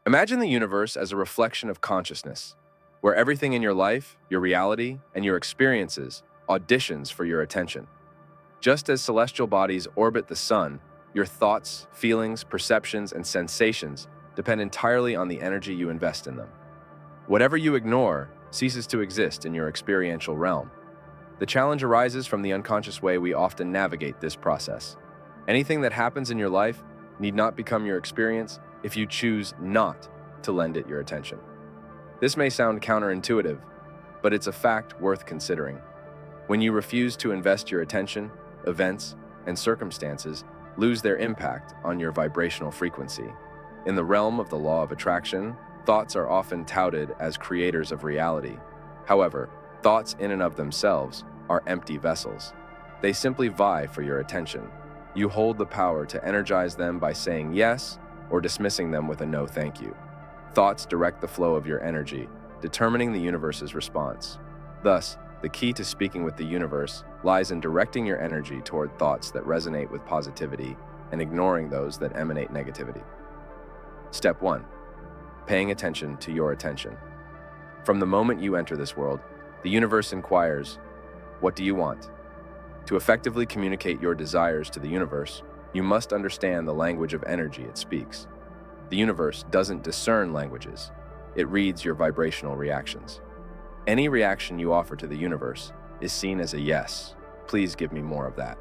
Imagine the universe as a reflection of consciousness, where everything in your life, your reality, and your experiences auditions for your attention. Just as celestial bodies orbit the sun, your thoughts, feelings, perceptions, and sensations depend entirely on the energy you invest in them. Whatever you ignore ceases to exist in your experiential realm. The challenge arises from the unconscious way we often navigate this process. Anything that happens in your life need not become your experience if you choose not to lend it your attention. This may sound counterintuitive, but it's a fact worth considering. When you refuse to invest your attention, events and circumstances lose their impact on your vibrational frequency. In the realm of the law of attraction, thoughts are often touted as creators of reality. However, thoughts in and of themselves are empty vessels. They simply vie for your attention. You hold the power to energize them by saying yes or dismissing them with a no thank you. Thoughts direct the flow of your energy, determining the universe's response. Thus, the key to speaking with the universe lies in directing your energy toward thoughts that resonate with positivity and ignoring those that emanate negativity. Step 1. Paying attention to your attention. From the moment you enter this world, the universe inquires, "What do you want?" To effectively communicate your desires to the universe, you must understand the language of energy it speaks. The universe doesn't discern languages. It reads your vibrational reactions. Any reaction you offer to the universe is seen as a yes. Please give me more of that.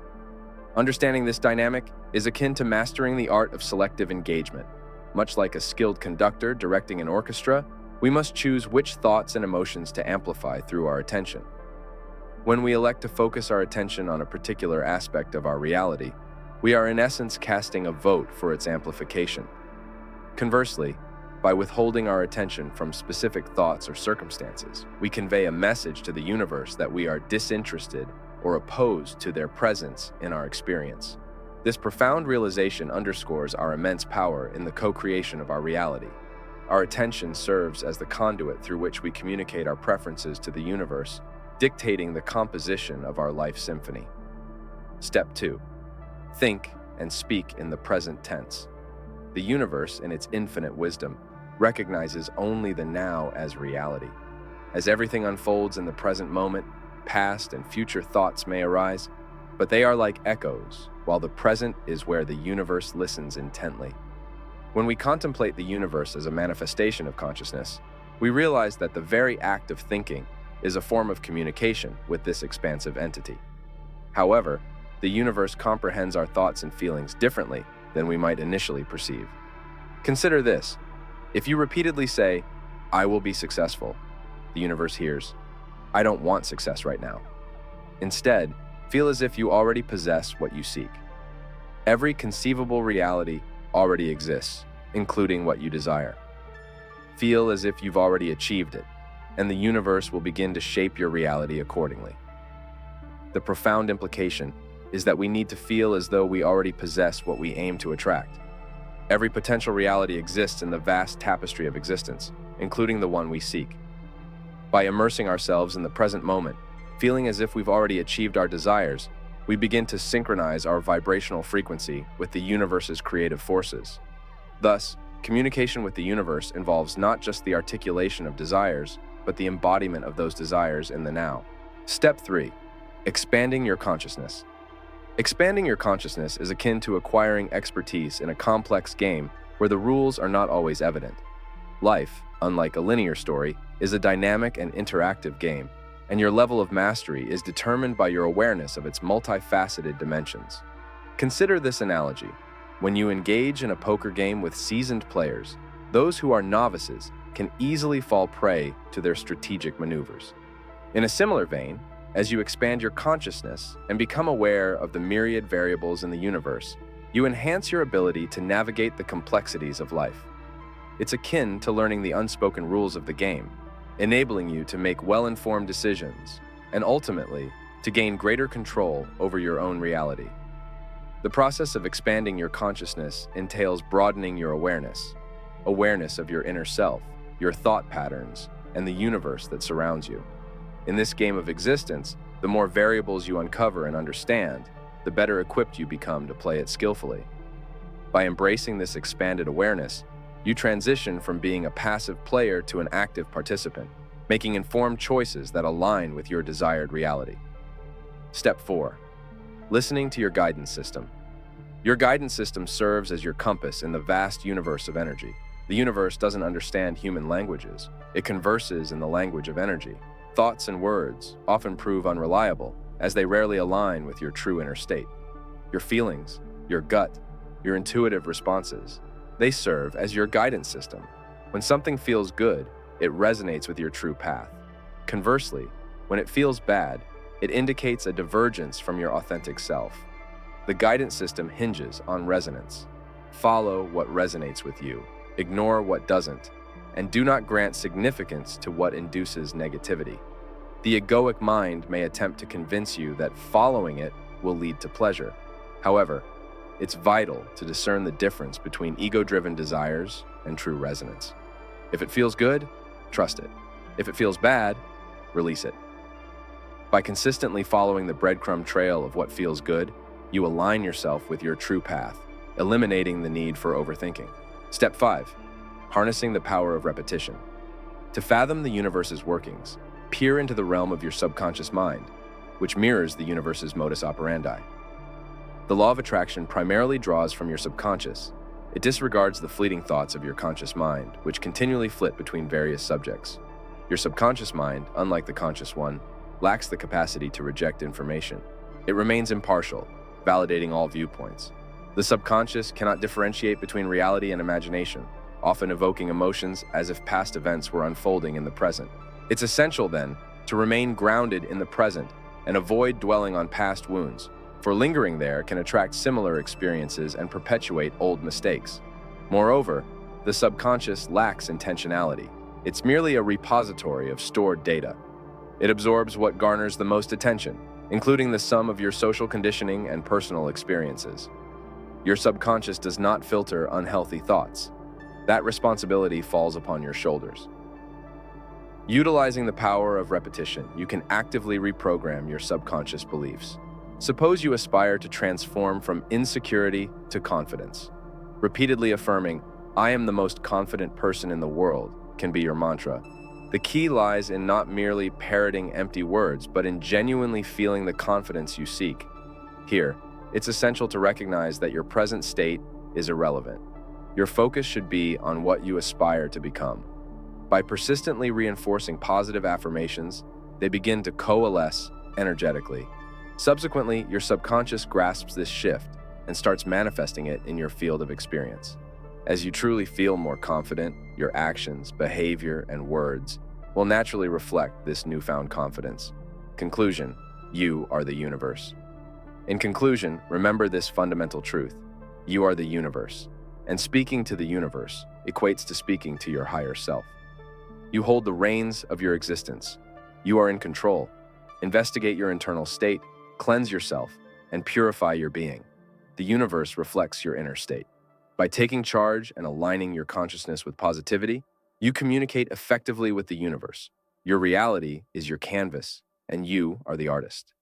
Understanding this dynamic is akin to mastering the art of selective engagement. Much like a skilled conductor directing an orchestra, we must choose which thoughts and emotions to amplify through our attention. When we elect to focus our attention on a particular aspect of our reality, we are in essence casting a vote for its amplification. Conversely, by withholding our attention from specific thoughts or circumstances, we convey a message to the universe that we are disinterested or opposed to their presence in our experience. This profound realization underscores our immense power in the co-creation of our reality. Our attention serves as the conduit through which we communicate our preferences to the universe, dictating the composition of our life symphony. Step 2. Think and speak in the present tense. The universe, in its infinite wisdom, recognizes only the now as reality. As everything unfolds in the present moment, past and future thoughts may arise, but they are like echoes, while the present is where the universe listens intently. When we contemplate the universe as a manifestation of consciousness, we realize that the very act of thinking is a form of communication with this expansive entity. However, the universe comprehends our thoughts and feelings differently than we might initially perceive. Consider this. If you repeatedly say, "I will be successful," the universe hears, "I don't want success right now." Instead, feel as if you already possess what you seek. Every conceivable reality already exists, including what you desire. Feel as if you've already achieved it, and the universe will begin to shape your reality accordingly. The profound implication is that we need to feel as though we already possess what we aim to attract. Every potential reality exists in the vast tapestry of existence, including the one we seek. By immersing ourselves in the present moment, feeling as if we've already achieved our desires, we begin to synchronize our vibrational frequency with the universe's creative forces. Thus, communication with the universe involves not just the articulation of desires, but the embodiment of those desires in the now. Step 3. Expanding your consciousness. Expanding your consciousness is akin to acquiring expertise in a complex game where the rules are not always evident. Life, unlike a linear story, is a dynamic and interactive game, and your level of mastery is determined by your awareness of its multifaceted dimensions. Consider this analogy. When you engage in a poker game with seasoned players, those who are novices can easily fall prey to their strategic maneuvers. In a similar vein, as you expand your consciousness and become aware of the myriad variables in the universe, you enhance your ability to navigate the complexities of life. It's akin to learning the unspoken rules of the game, enabling you to make well-informed decisions and ultimately to gain greater control over your own reality. The process of expanding your consciousness entails broadening your awareness of your inner self, your thought patterns, and the universe that surrounds you. In this game of existence, the more variables you uncover and understand, the better equipped you become to play it skillfully. By embracing this expanded awareness, You transition from being a passive player to an active participant, making informed choices that align with your desired reality. Step 4. Listening to your guidance system. Your guidance system serves as your compass in the vast universe of energy. The universe doesn't understand human languages. It converses in the language of energy. Thoughts and words often prove unreliable, as they rarely align with your true inner state. Your feelings, your gut, your intuitive responses, they serve as your guidance system. When something feels good, it resonates with your true path. Conversely, when it feels bad, it indicates a divergence from your authentic self. The guidance system hinges on resonance. Follow what resonates with you, ignore what doesn't, and do not grant significance to what induces negativity. The egoic mind may attempt to convince you that following it will lead to pleasure. However, it's vital to discern the difference between ego-driven desires and true resonance. If it feels good, trust it. If it feels bad, release it. By consistently following the breadcrumb trail of what feels good, you align yourself with your true path, eliminating the need for overthinking. Step 5. Harnessing the power of repetition. To fathom the universe's workings, peer into the realm of your subconscious mind, which mirrors the universe's modus operandi. The law of attraction primarily draws from your subconscious. It disregards the fleeting thoughts of your conscious mind, which continually flit between various subjects. Your subconscious mind, unlike the conscious one, lacks the capacity to reject information. It remains impartial, validating all viewpoints. The subconscious cannot differentiate between reality and imagination, often evoking emotions as if past events were unfolding in the present. It's essential, then, to remain grounded in the present and avoid dwelling on past wounds, for lingering there can attract similar experiences and perpetuate old mistakes. Moreover, the subconscious lacks intentionality. It's merely a repository of stored data. It absorbs what garners the most attention, including the sum of your social conditioning and personal experiences. Your subconscious does not filter unhealthy thoughts. That responsibility falls upon your shoulders. Utilizing the power of repetition, you can actively reprogram your subconscious beliefs. Suppose you aspire to transform from insecurity to confidence. Repeatedly affirming, "I am the most confident person in the world," can be your mantra. The key lies in not merely parroting empty words, but in genuinely feeling the confidence you seek. Here, it's essential to recognize that your present state is irrelevant. Your focus should be on what you aspire to become. By persistently reinforcing positive affirmations, they begin to coalesce energetically. Subsequently, your subconscious grasps this shift and starts manifesting it in your field of experience. As you truly feel more confident, your actions, behavior, and words will naturally reflect this newfound confidence. Conclusion: you are the universe. In conclusion, remember this fundamental truth: you are the universe, and speaking to the universe equates to speaking to your higher self. You hold the reins of your existence. You are in control. Investigate your internal state, cleanse yourself, and purify your being. The universe reflects your inner state. By taking charge and aligning your consciousness with positivity, you communicate effectively with the universe. Your reality is your canvas, and you are the artist.